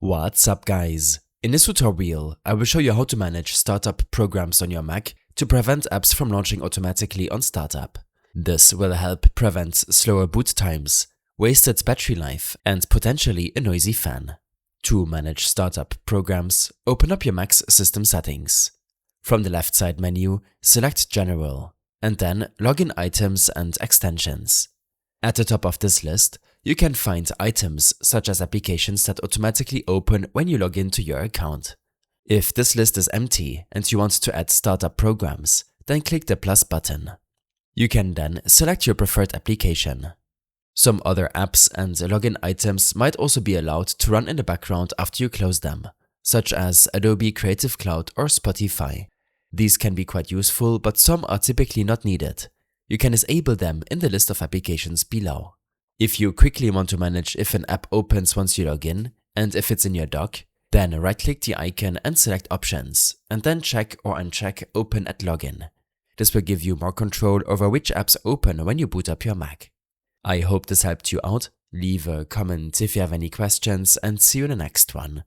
What's up guys? In this tutorial, I will show you how to manage startup programs on your Mac to prevent apps from launching automatically on startup. This will help prevent slower boot times, wasted battery life, and potentially a noisy fan. To manage startup programs, open up your Mac's system settings. From the left side menu, select General, and then Login Items and Extensions. At the top of this list, you can find items such as applications that automatically open when you log into your account. If this list is empty and you want to add startup programs, then click the plus button. You can then select your preferred application. Some other apps and login items might also be allowed to run in the background after you close them, such as Adobe Creative Cloud or Spotify. These can be quite useful, but some are typically not needed. You can disable them in the list of applications below. If you quickly want to manage if an app opens once you log in, and if it's in your dock, then right-click the icon and select Options, and then check or uncheck Open at Login. This will give you more control over which apps open when you boot up your Mac. I hope this helped you out. Leave a comment if you have any questions, and see you in the next one.